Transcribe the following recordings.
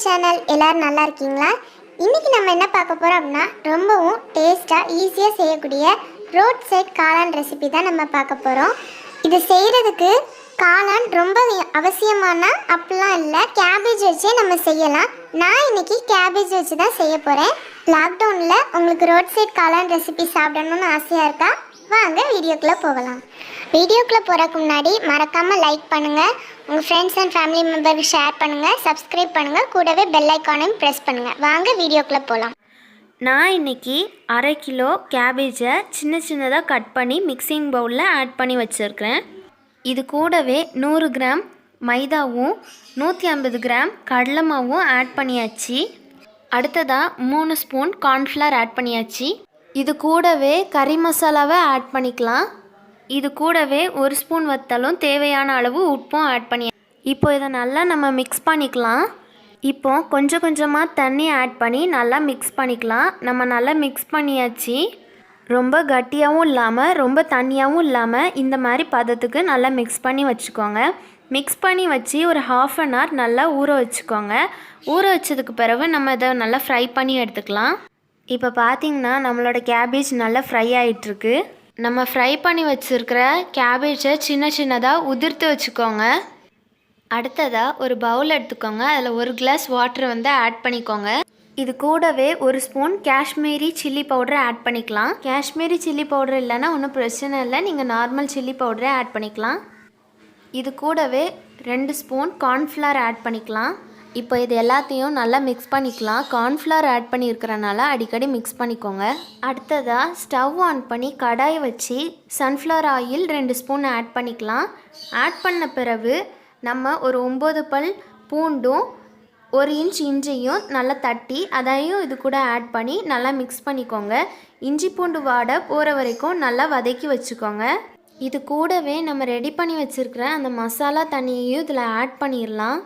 Channel. எல்லாரும் நல்லா இருக்கீங்களா? இன்னைக்கு நம்ம என்ன பார்க்க போறோம் அப்படின்னா ரொம்பவும் டேஸ்டா ஈஸியாக செய்யக்கூடிய ரோட் சைட் காளான் ரெசிபி தான் நம்ம பார்க்க போகிறோம். இது செய்கிறதுக்கு காளான் ரொம்ப அவசியமான அப்படிலாம் இல்லை, கேபேஜ் வச்சே நம்ம செய்யலாம். நான் இன்னைக்கு கேபேஜ் வச்சு தான் செய்ய போகிறேன். லாக்டவுனில் உங்களுக்கு ரோட் சைட் காளான் ரெசிபி சாப்பிடணும்னு ஆசையாக இருக்கா? வாங்க வீடியோக்குள்ளே போகலாம். வீடியோக்குள்ளே போகிறதுக்கு முன்னாடி மறக்காமல் லைக் பண்ணுங்கள், உங்கள் ஃப்ரெண்ட்ஸ் அண்ட் ஃபேமிலி மெம்பருக்கு ஷேர் பண்ணுங்கள், சப்ஸ்கிரைப் பண்ணுங்கள், கூடவே பெல் ஐக்கானையும் ப்ரெஸ் பண்ணுங்கள். வாங்க வீடியோக்குள்ளே போகலாம். நான் இன்றைக்கி 1/2 கிலோ கேபேஜை சின்ன சின்னதாக கட் பண்ணி மிக்சிங் பவுலில் ஆட் பண்ணி வச்சுருக்கிறேன். இது கூடவே 100 கிராம் மைதாவும் 150 கிராம் கடலை மாவும் ஆட் பண்ணியாச்சு. அடுத்ததாக 3 ஸ்பூன் கார்ன்ஃப்ளவர் ஆட் பண்ணியாச்சு. இது கூடவே கறி மசாலாவை ஆட் பண்ணிக்கலாம். இது கூடவே 1 ஸ்பூன் வத்தலும் தேவையான அளவு உப்பும் ஆட் பண்ணி இப்போ இதை நல்லா நம்ம மிக்ஸ் பண்ணிக்கலாம். இப்போ கொஞ்சம் கொஞ்சமாக தண்ணி ஆட் பண்ணி நல்லா மிக்ஸ் பண்ணிக்கலாம். நம்ம நல்லா மிக்ஸ் பண்ணியாச்சு. ரொம்ப கட்டியாகவும் இல்லாமல் ரொம்ப தண்ணியாகவும் இல்லாமல் இந்த மாதிரி பதத்துக்கு நல்லா மிக்ஸ் பண்ணி வச்சுக்கோங்க. மிக்ஸ் பண்ணி வச்சு ஒரு 1/2 hour நல்லா ஊற வச்சுக்கோங்க. ஊற வச்சதுக்கு பிறகு நம்ம இதை நல்லா ஃப்ரை பண்ணி எடுத்துக்கலாம். இப்போ பார்த்திங்கன்னா நம்மளோட கேபேஜ் நல்லா ஃப்ரை ஆகிட்டுருக்கு. நம்ம ஃப்ரை பண்ணி வச்சுருக்கிற கேபேஜை சின்ன சின்னதாக உதிர்த்து வச்சுக்கோங்க. அடுத்ததாக ஒரு பவுல் எடுத்துக்கோங்க. அதில் 1 கிளாஸ் வாட்டர் ஆட் பண்ணிக்கோங்க. இது கூடவே 1 ஸ்பூன் காஷ்மீரி சில்லி பவுடரை ஆட் பண்ணிக்கலாம். காஷ்மீரி சில்லி பவுடர் இல்லைன்னா ஒன்றும் பிரச்சனை இல்லை, நீங்கள் நார்மல் சில்லி பவுடரே ஆட் பண்ணிக்கலாம். இது கூடவே 2 ஸ்பூன் கார்ன்ஃப்ளவர் ஆட் பண்ணிக்கலாம். இப்போ இது எல்லாத்தையும் நல்லா மிக்ஸ் பண்ணிக்கலாம். கார்ன்ஃப்ளவர் ஆட் பண்ணியிருக்கிறனால அடிக்கடி மிக்ஸ் பண்ணிக்கோங்க. அடுத்ததாக ஸ்டவ் ஆன் பண்ணி கடாய் வச்சு சன்ஃப்ளவர் ஆயில் 2 ஸ்பூன் ஆட் பண்ணிக்கலாம். ஆட் பண்ண பிறகு நம்ம ஒரு 9 பல் பூண்டும் 1 இன்ச் இஞ்சியும் நல்லா தட்டி அதையும் இது கூட ஆட் பண்ணி நல்லா மிக்ஸ் பண்ணிக்கோங்க. இஞ்சி பூண்டு வாடை போகிற வரைக்கும் நல்லா வதக்கி வச்சுக்கோங்க. இது கூடவே நம்ம ரெடி பண்ணி வச்சுருக்கிற அந்த மசாலா தண்ணியையும் இதில் ஆட் பண்ணிடலாம்.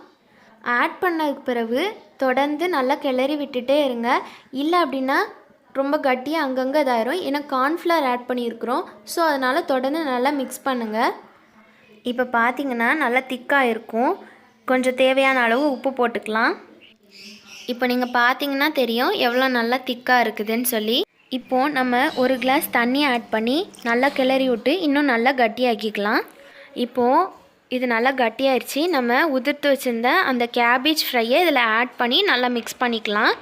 ஆட் பண்ணதுக்கு பிறகு தொடர்ந்து நல்லா கிளறி விட்டுட்டே இருங்க. இல்லை அப்படின்னா ரொம்ப கட்டியாக அங்கங்கே இதாயிரும். ஏன்னா கார்ன்ஃப்ளவர் ஆட் பண்ணியிருக்கிறோம். ஸோ அதனால் தொடர்ந்து நல்லா மிக்ஸ் பண்ணுங்கள். இப்போ பார்த்திங்கன்னா நல்லா திக்காக இருக்கும். கொஞ்சம் தேவையான அளவு உப்பு போட்டுக்கலாம். இப்போ நீங்கள் பார்த்தீங்கன்னா தெரியும் எவ்வளோ நல்லா திக்காக இருக்குதுன்னு சொல்லி. இப்போது நம்ம 1 கிளாஸ் தண்ணி ஆட் பண்ணி நல்லா கிளறி விட்டு இன்னும் நல்லா கட்டியாக்கிக்கலாம். இப்போது இது நல்லா கட்டியாயிடுச்சு. நம்ம உதிர்த்து வச்சுருந்த அந்த கேபேஜ் ஃப்ரையை இதில் ஆட் பண்ணி நல்லா மிக்ஸ் பண்ணிக்கலாம்.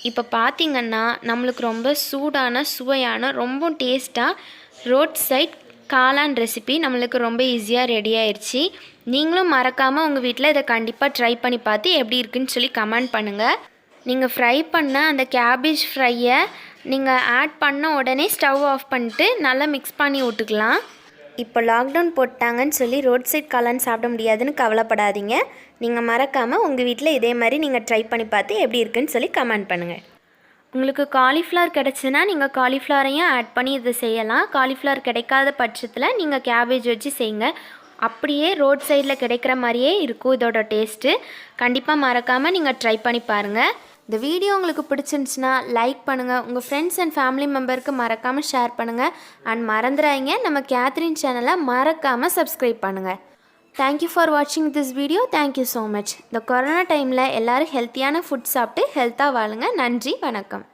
இப்போ பார்த்திங்கன்னா நம்மளுக்கு ரொம்ப சூடான சுவையான ரொம்ப டேஸ்ட்டாக ரோட் சைட் காளான் ரெசிபி நம்மளுக்கு ரொம்ப ஈஸியாக ரெடி ஆயிடுச்சு. நீங்களும் மறக்காமல் உங்கள் வீட்டில் இதை கண்டிப்பாக ட்ரை பண்ணி பார்த்து எப்படி இருக்குன்னு சொல்லி கமெண்ட் பண்ணுங்கள். நீங்கள் ஃப்ரை பண்ண அந்த கேபேஜ் ஃப்ரையை நீங்கள் ஆட் பண்ண உடனே ஸ்டவ் ஆஃப் பண்ணிட்டு நல்லா மிக்ஸ் பண்ணி விட்டுக்கலாம். இப்போ லாக்டவுன் போட்டாங்கன்னு சொல்லி ரோட் சைட் காளான் சாப்பிட முடியாதுன்னு கவலைப்படாதீங்க. நீங்கள் மறக்காமல் உங்கள் வீட்டில் இதே மாதிரி நீங்கள் ட்ரை பண்ணி பார்த்து எப்படி இருக்குன்னு சொல்லி கமெண்ட் பண்ணுங்கள். உங்களுக்கு காலிஃப்ளவர் கிடச்சுன்னா நீங்கள் காலிஃப்ளவரையும் ஆட் பண்ணி இதை செய்யலாம். காலிஃப்ளவர் கிடைக்காத பட்சத்தில் நீங்கள் கேபேஜ் வச்சு செய்யுங்க. அப்படியே ரோட் சைடில் கிடைக்கிற மாதிரியே இருக்கும் இதோட டேஸ்ட்டு. கண்டிப்பாக மறக்காமல் நீங்கள் ட்ரை பண்ணி பாருங்கள். இந்த வீடியோ உங்களுக்கு பிடிச்சிருந்துச்சுன்னா லைக் பண்ணுங்கள், உங்கள் ஃப்ரெண்ட்ஸ் அண்ட் ஃபேமிலி மெம்பருக்கு மறக்காமல் ஷேர் பண்ணுங்கள். அண்ட் மறந்துடாதீங்க நம்ம கேத்ரின் சேனலை மறக்காமல் சப்ஸ்கிரைப் பண்ணுங்கள். தேங்க்யூ ஃபார் வாட்சிங் this video. Thank you so much. இந்த கொரோனா டைமில் எல்லோரும் ஹெல்த்தியான ஃபுட் சாப்பிட்டு ஹெல்த்தாக வாழுங்க. நன்றி, வணக்கம்.